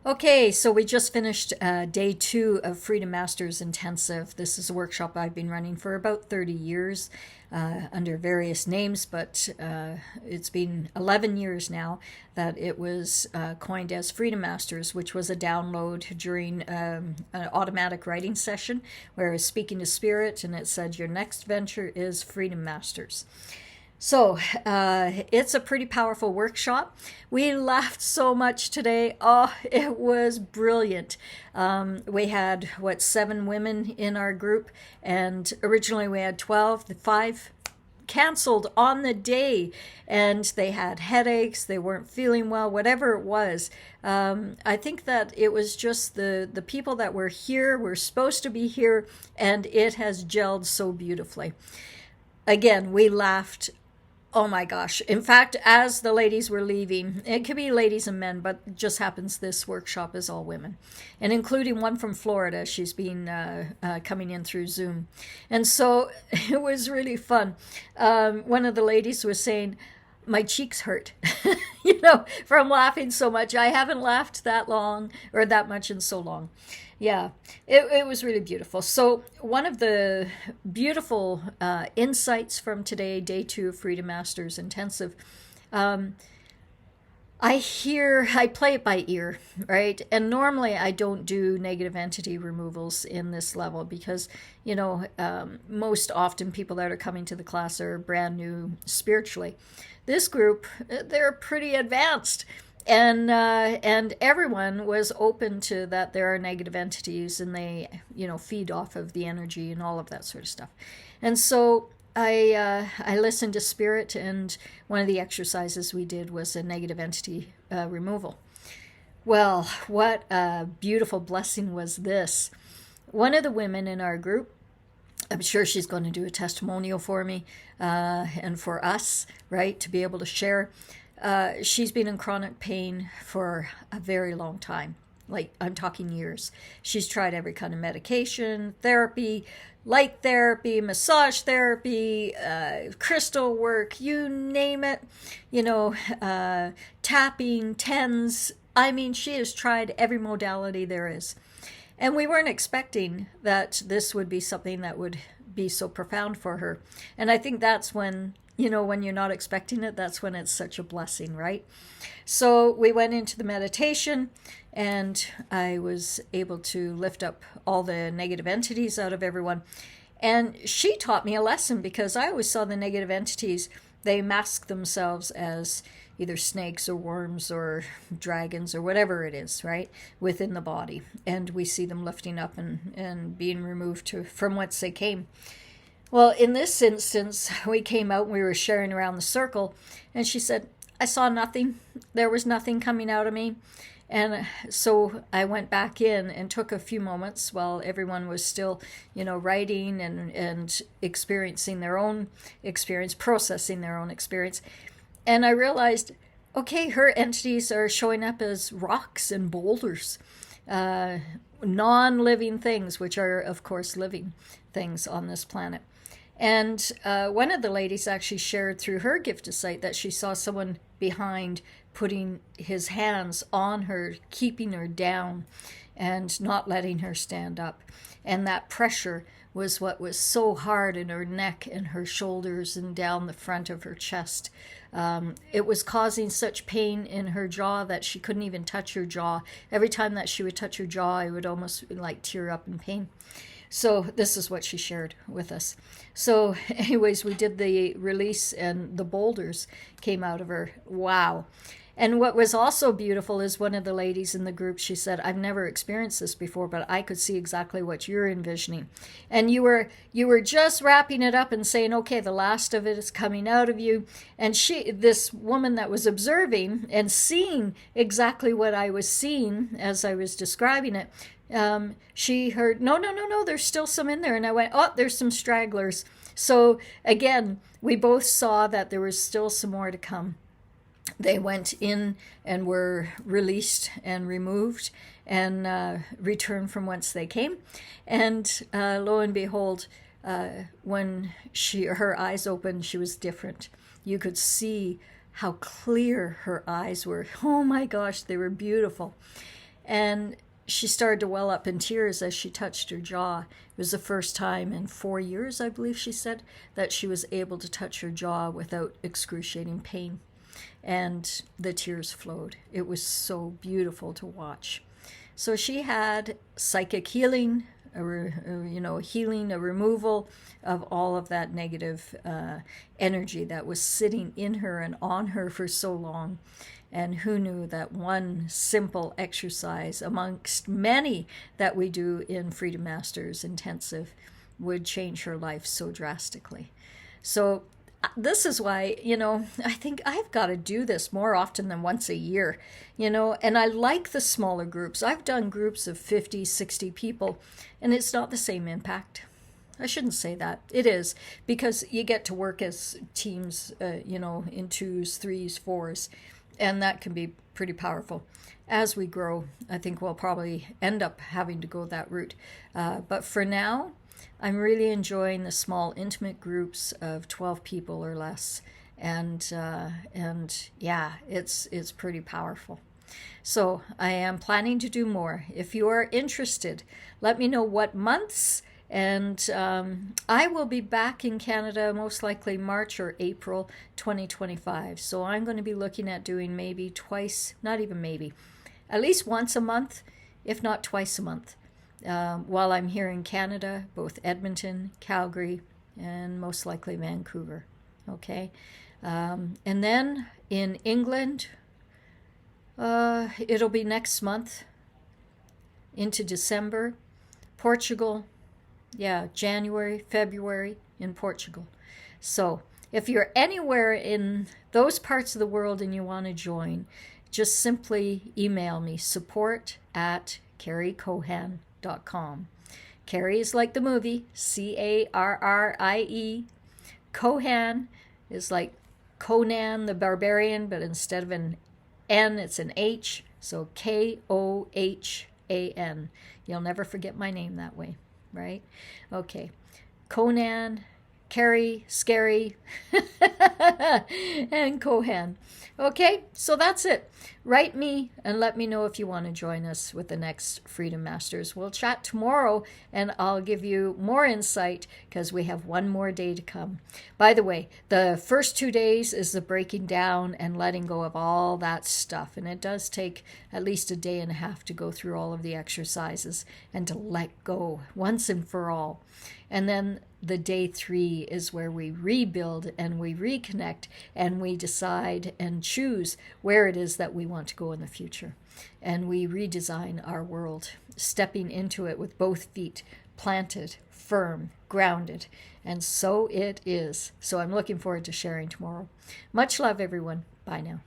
Okay, so we just finished day 2 of Freedom Masters Intensive. This is a workshop I've been running for about 30 years under various names, but it's been 11 years now that it was coined as Freedom Masters, which was a download during an automatic writing session where I was speaking to Spirit and it said, "Your next venture is Freedom Masters." So it's a pretty powerful workshop. We laughed so much today. Oh, it was brilliant. We had, 7 women in our group, and originally we had 12. The 5 canceled on the day, and they had headaches, they weren't feeling well, whatever it was. I think that it was just the people that were here were supposed to be here, and it has gelled so beautifully. Again, we laughed. Oh my gosh. In fact, as the ladies were leaving, it could be ladies and men, but it just happens this workshop is all women, and including one from Florida. She's been coming in through Zoom. And so it was really fun. One of the ladies was saying, my cheeks hurt, from laughing so much. I haven't laughed that long or that much in so long. Yeah, it was really beautiful. So, one of the beautiful insights from today, day 2 of Freedom Masters Intensive, um, I play it by ear, right? And normally I don't do negative entity removals in this level because, most often people that are coming to the class are brand new spiritually. This group, they're pretty advanced. And everyone was open to that there are negative entities and they, feed off of the energy and all of that sort of stuff. And so I listened to Spirit, and one of the exercises we did was a negative entity removal. Well, what a beautiful blessing was this. One of the women in our group, I'm sure she's going to do a testimonial for me and for us, right, to be able to share. She's been in chronic pain for a very long time. Like, I'm talking years. She's tried every kind of medication, therapy, light therapy, massage therapy, crystal work, you name it, tapping, TENS. I mean, she has tried every modality there is. And we weren't expecting that this would be something that would be so profound for her. And I think that's when when you're not expecting it, that's when it's such a blessing, right? So we went into the meditation, and I was able to lift up all the negative entities out of everyone. And she taught me a lesson, because I always saw the negative entities, they mask themselves as either snakes or worms or dragons or whatever it is, right, within the body. And we see them lifting up and being removed from whence they came. Well, in this instance, we came out and we were sharing around the circle, and she said, I saw nothing. There was nothing coming out of me. And so I went back in and took a few moments while everyone was still, writing and experiencing their own experience, processing their own experience. And I realized, okay, her entities are showing up as rocks and boulders, non-living things, which are, of course, living things on this planet. And one of the ladies actually shared through her gift of sight that she saw someone behind putting his hands on her, keeping her down and not letting her stand up. And that pressure was what was so hard in her neck and her shoulders and down the front of her chest. It was causing such pain in her jaw that she couldn't even touch her jaw. Every time that she would touch her jaw, I would almost tear up in pain. So this is what she shared with us. So anyways, we did the release, and the boulders came out of her. Wow. And what was also beautiful is one of the ladies in the group, she said, I've never experienced this before, but I could see exactly what you're envisioning. And you were just wrapping it up and saying, okay, the last of it is coming out of you. And this woman that was observing and seeing exactly what I was seeing as I was describing it, she heard, no, there's still some in there. And I went, oh, there's some stragglers. So again, we both saw that there was still some more to come. They went in and were released and removed and returned from whence they came. And lo and behold, when her eyes opened, she was different. You could see how clear her eyes were. Oh my gosh, they were beautiful. And she started to well up in tears as she touched her jaw. It was the first time in 4 years, I believe she said, that she was able to touch her jaw without excruciating pain. And the tears flowed. It was so beautiful to watch. So she had psychic healing, healing, a removal of all of that negative energy that was sitting in her and on her for so long. And who knew that one simple exercise amongst many that we do in Freedom Masters Intensive would change her life so drastically. So this is why, I think I've got to do this more often than once a year, and I like the smaller groups. I've done groups of 50, 60 people, and it's not the same impact. I shouldn't say that. It is, because you get to work as teams, in twos, threes, fours, and that can be pretty powerful. As we grow, I think we'll probably end up having to go that route. But for now, I'm really enjoying the small, intimate groups of 12 people or less, and yeah, it's pretty powerful. So I am planning to do more. If you are interested, let me know what months, and I will be back in Canada most likely March or April 2025. So I'm going to be looking at doing maybe twice, not even maybe, at least once a month, if not twice a month. While I'm here in Canada, both Edmonton, Calgary, and most likely Vancouver. Okay. And then in England, it'll be next month into December. Portugal, January, February in Portugal. So if you're anywhere in those parts of the world and you want to join, just simply email me, support@carriekohan.com. Carrie is like the movie, Carrie. Kohan is like Conan the Barbarian, but instead of an N, it's an H. So Kohan. You'll never forget my name that way, right? Okay. Conan, Carrie, Scary, and Kohan. Okay, so that's it. Write me and let me know if you want to join us with the next Freedom Masters. We'll chat tomorrow and I'll give you more insight because we have one more day to come. By the way, the first 2 days is the breaking down and letting go of all that stuff. And it does take at least a day and a half to go through all of the exercises and to let go once and for all. And then the day 3 is where we rebuild and we reconnect and we decide and choose where it is that we want to go in the future. And we redesign our world, stepping into it with both feet planted, firm, grounded. And so it is. So I'm looking forward to sharing tomorrow. Much love, everyone. Bye now.